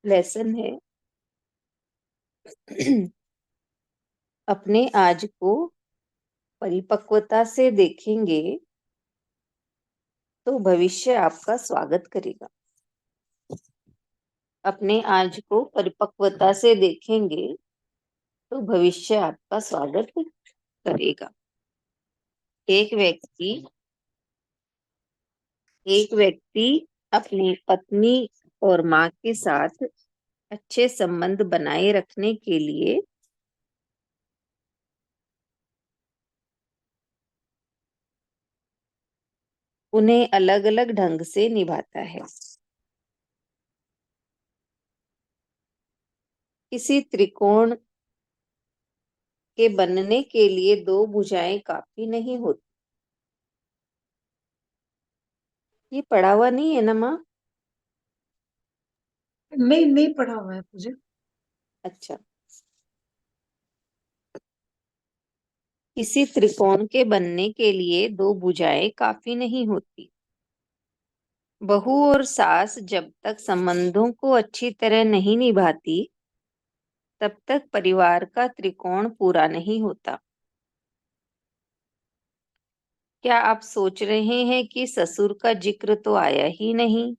Lesson है। अपने आज को परिपक्वता से देखेंगे तो भविष्य आपका स्वागत करेगा। अपने आज को परिपक्वता से देखेंगे तो भविष्य आपका स्वागत करेगा। एक व्यक्ति अपनी पत्नी और माँ के साथ अच्छे संबंध बनाए रखने के लिए उन्हें अलग अलग ढंग से निभाता है। किसी त्रिकोण के बनने के लिए दो भुजाएं काफी नहीं होती। ये पढ़ा हुआ नहीं है ना माँ? नहीं, नहीं पढ़ा हुआ है मुझे। अच्छा। किसी त्रिकोण के बनने के लिए दो भुजाएं काफी नहीं होती। बहू और सास जब तक संबंधों को अच्छी तरह नहीं निभाती तब तक परिवार का त्रिकोण पूरा नहीं होता। क्या आप सोच रहे हैं कि ससुर का जिक्र तो आया ही नहीं?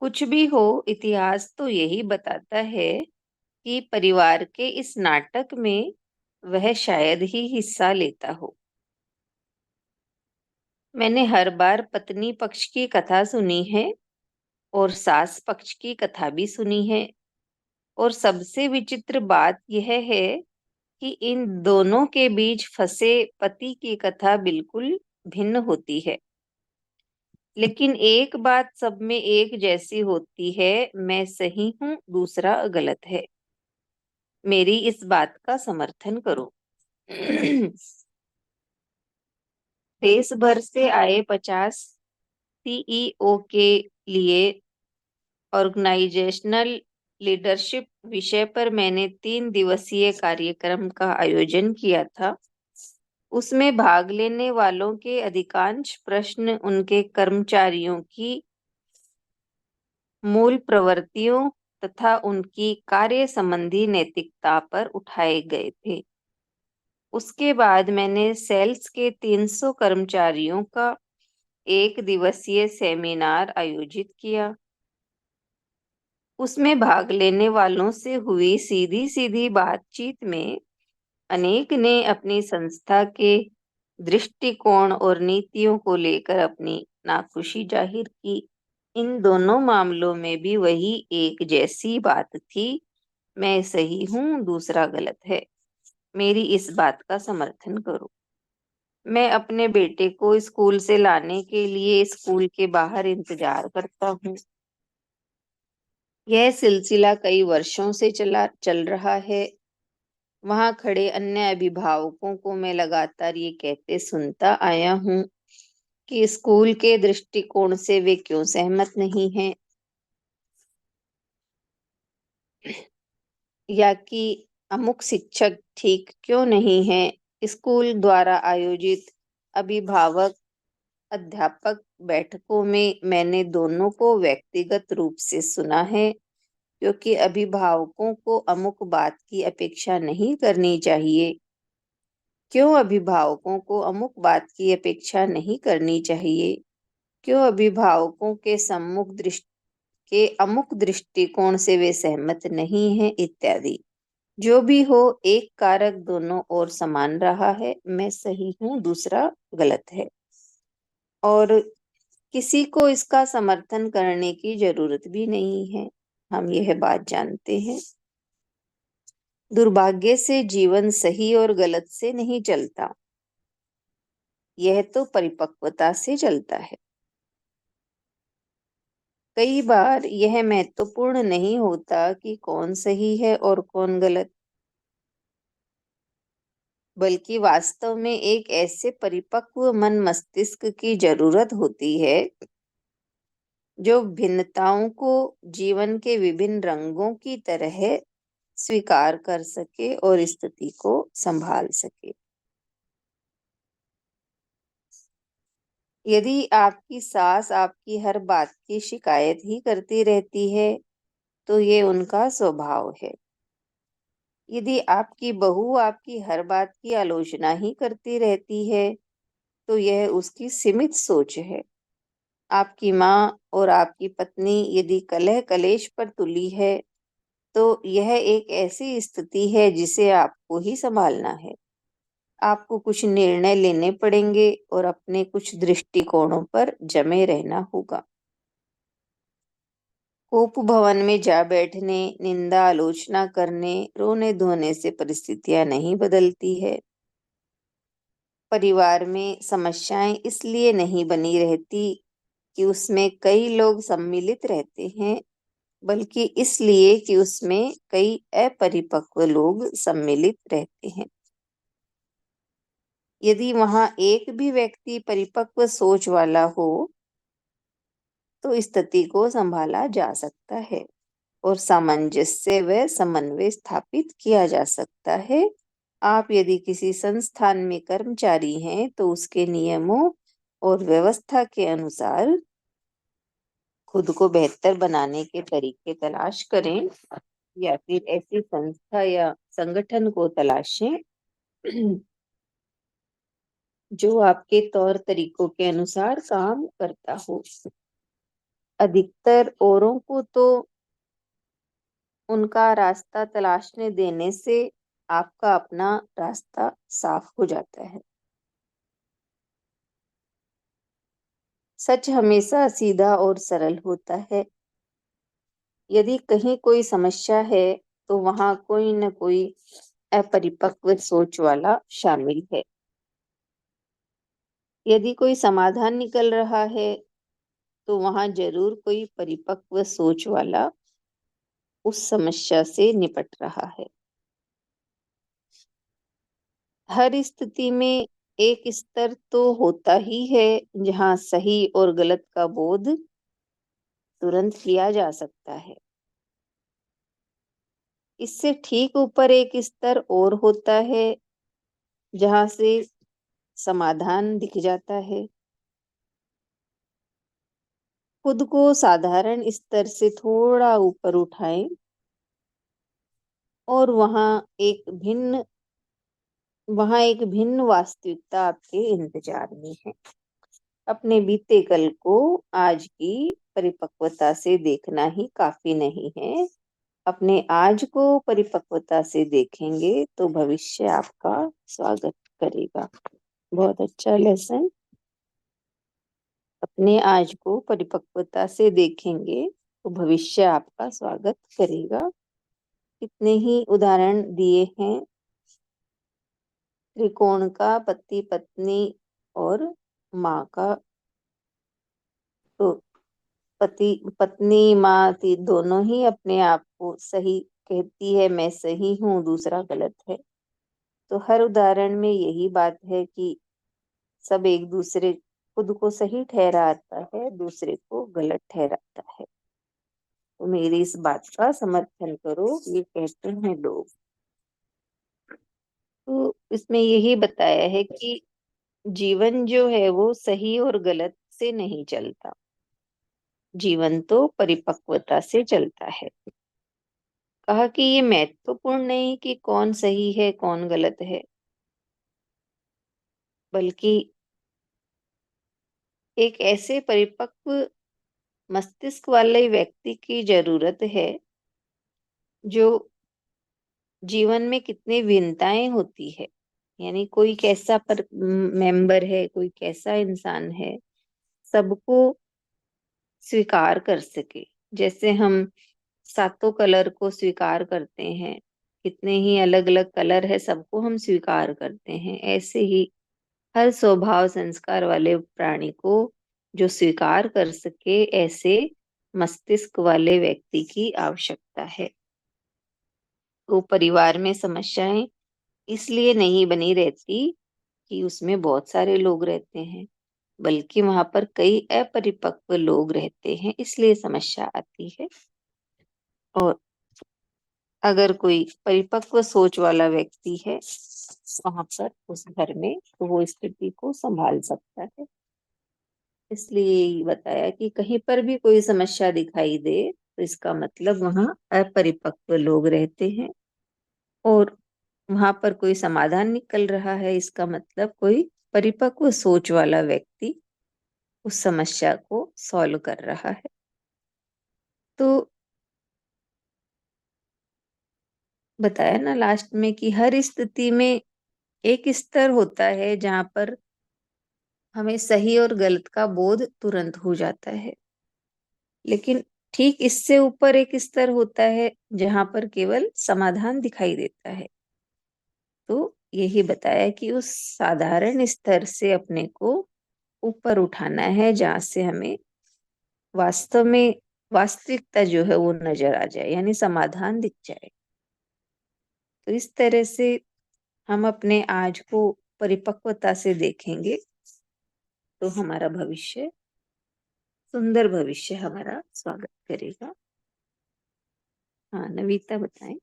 कुछ भी हो, इतिहास तो यही बताता है कि परिवार के इस नाटक में वह शायद ही हिस्सा लेता हो। मैंने हर बार पत्नी पक्ष की कथा सुनी है और सास पक्ष की कथा भी सुनी है, और सबसे विचित्र बात यह है कि इन दोनों के बीच फंसे पति की कथा बिल्कुल भिन्न होती है। लेकिन एक बात सब में एक जैसी होती है, मैं सही हूँ दूसरा गलत है। मेरी इस बात का समर्थन करो। देश भर से आए 50 सीईओ के लिए ऑर्गेनाइजेशनल लीडरशिप विषय पर मैंने 3 दिवसीय कार्यक्रम का आयोजन किया था। उसमें भाग लेने वालों के अधिकांश प्रश्न उनके कर्मचारियों की मूल प्रवृत्तियों तथा उनकी कार्य संबंधी नैतिकता पर उठाए गए थे। उसके बाद मैंने सेल्स के 300 कर्मचारियों का एक दिवसीय सेमिनार आयोजित किया। उसमें भाग लेने वालों से हुई सीधी सीधी बातचीत में अनेक ने अपनी संस्था के दृष्टिकोण और नीतियों को लेकर अपनी नाखुशी जाहिर की। इन दोनों मामलों में भी वही एक जैसी बात थी, मैं सही हूँ दूसरा गलत है। मेरी इस बात का समर्थन करो। मैं अपने बेटे को स्कूल से लाने के लिए स्कूल के बाहर इंतजार करता हूँ। यह सिलसिला कई वर्षों से चल रहा है। वहां खड़े अन्य अभिभावकों को मैं लगातार ये कहते सुनता आया हूँ कि स्कूल के दृष्टिकोण से वे क्यों सहमत नहीं हैं, या कि अमुक शिक्षक ठीक क्यों नहीं है। स्कूल द्वारा आयोजित अभिभावक अध्यापक बैठकों में मैंने दोनों को व्यक्तिगत रूप से सुना है, क्योंकि अभिभावकों को अमुक बात की अपेक्षा नहीं करनी चाहिए। क्यों अभिभावकों को अमुक बात की अपेक्षा नहीं करनी चाहिए? क्यों अभिभावकों के अमुक दृष्टिकोण से वे सहमत नहीं हैं, इत्यादि। जो भी हो, एक कारक दोनों ओर समान रहा है, मैं सही हूँ दूसरा गलत है, और किसी को इसका समर्थन करने की जरूरत भी नहीं है। हम यह बात जानते हैं। दुर्भाग्य से जीवन सही और गलत से नहीं चलता, यह तो परिपक्वता से चलता है। कई बार यह महत्वपूर्ण नहीं होता कि कौन सही है और कौन गलत, बल्कि वास्तव में एक ऐसे परिपक्व मन मस्तिष्क की जरूरत होती है जो भिन्नताओं को जीवन के विभिन्न रंगों की तरह स्वीकार कर सके और स्थिति को संभाल सके। यदि आपकी सास आपकी हर बात की शिकायत ही करती रहती है तो ये उनका स्वभाव है। यदि आपकी बहू आपकी हर बात की आलोचना ही करती रहती है तो यह उसकी सीमित सोच है। आपकी माँ और आपकी पत्नी यदि कलह कलेश पर तुली है तो यह एक ऐसी स्थिति है जिसे आपको ही संभालना है। आपको कुछ निर्णय लेने पड़ेंगे और अपने कुछ दृष्टिकोणों पर जमे रहना होगा। कोप भवन में जा बैठने, निंदा आलोचना करने, रोने धोने से परिस्थितियां नहीं बदलती है। परिवार में समस्याएं इसलिए नहीं बनी रहती कि उसमें कई लोग सम्मिलित रहते हैं, बल्कि इसलिए कि उसमें कई अपरिपक्व लोग सम्मिलित रहते हैं। यदि वहां एक भी व्यक्ति परिपक्व सोच वाला हो तो स्थिति को संभाला जा सकता है और सामंजस्य व समन्वय स्थापित किया जा सकता है। आप यदि किसी संस्थान में कर्मचारी हैं तो उसके नियमों और व्यवस्था के अनुसार खुद को बेहतर बनाने के तरीके तलाश करें या फिर ऐसी संस्था या संगठन को तलाशें जो आपके तौर तरीकों के अनुसार काम करता हो। अधिकतर औरों को तो उनका रास्ता तलाशने देने से आपका अपना रास्ता साफ हो जाता है। सच हमेशा सीधा और सरल होता है। यदि कहीं कोई समस्या है तो वहां कोई न कोई अपरिपक्व सोच वाला शामिल है। यदि कोई समाधान निकल रहा है तो वहां जरूर कोई परिपक्व सोच वाला उस समस्या से निपट रहा है। हर स्थिति में एक स्तर तो होता ही है जहां सही और गलत का बोध तुरंत किया जा सकता है। इससे ठीक ऊपर एक स्तर और होता है जहां से समाधान दिख जाता है। खुद को साधारण स्तर से थोड़ा ऊपर उठाएं और वहां एक भिन्न वास्तविकता आपके इंतजार में है। अपने बीते कल को आज की परिपक्वता से देखना ही काफी नहीं है। अपने आज को परिपक्वता से देखेंगे तो भविष्य आपका स्वागत करेगा। बहुत अच्छा लेसन। अपने आज को परिपक्वता से देखेंगे तो भविष्य आपका स्वागत करेगा। कितने ही उदाहरण दिए हैं त्रिकोण का, पति पत्नी और माँ का। तो पति पत्नी माँ दोनों ही अपने आप को सही कहती है, मैं सही हूँ, दूसरा गलत है। तो हर उदाहरण में यही बात है कि सब एक दूसरे खुद को सही ठहराता है, दूसरे को गलत ठहराता है। तो मेरी इस बात का समर्थन करो, ये कहते हैं लोग। तो इसमें यही बताया है कि जीवन जो है वो सही और गलत से नहीं चलता, जीवन तो परिपक्वता से चलता है। कहा कि ये महत्वपूर्ण नहीं कि कौन सही है कौन गलत है, बल्कि एक ऐसे परिपक्व मस्तिष्क वाले व्यक्ति की जरूरत है जो जीवन में कितनी भिन्नताएं होती है, यानी कोई कैसा पर मेंबर है, कोई कैसा इंसान है, सबको स्वीकार कर सके। जैसे हम सातों कलर को स्वीकार करते हैं, कितने ही अलग अलग कलर है सबको हम स्वीकार करते हैं, ऐसे ही हर स्वभाव संस्कार वाले प्राणी को जो स्वीकार कर सके, ऐसे मस्तिष्क वाले व्यक्ति की आवश्यकता है। तो परिवार में समस्याएं इसलिए नहीं बनी रहती कि उसमें बहुत सारे लोग रहते हैं, बल्कि वहां पर कई अपरिपक्व लोग रहते हैं, इसलिए समस्या आती है। और अगर कोई परिपक्व सोच वाला व्यक्ति है वहां पर उस घर में, तो वो स्थिति को संभाल सकता है। इसलिए यही बताया कि कहीं पर भी कोई समस्या दिखाई दे तो इसका मतलब वहां अपरिपक्व लोग रहते हैं, और वहां पर कोई समाधान निकल रहा है, इसका मतलब कोई परिपक्व सोच वाला व्यक्ति उस समस्या को सॉल्व कर रहा है। तो बताया ना लास्ट में कि हर स्थिति में एक स्तर होता है जहां पर हमें सही और गलत का बोध तुरंत हो जाता है, लेकिन ठीक इससे ऊपर एक स्तर होता है जहां पर केवल समाधान दिखाई देता है। तो यही बताया कि उस साधारण स्तर से अपने को ऊपर उठाना है, जहां से हमें वास्तव में वास्तविकता जो है वो नजर आ जाए, यानी समाधान दिख जाए। तो इस तरह से हम अपने आज को परिपक्वता से देखेंगे तो हमारा भविष्य, सुंदर भविष्य हमारा स्वागत करेगा। हाँ, नवीता बताएं।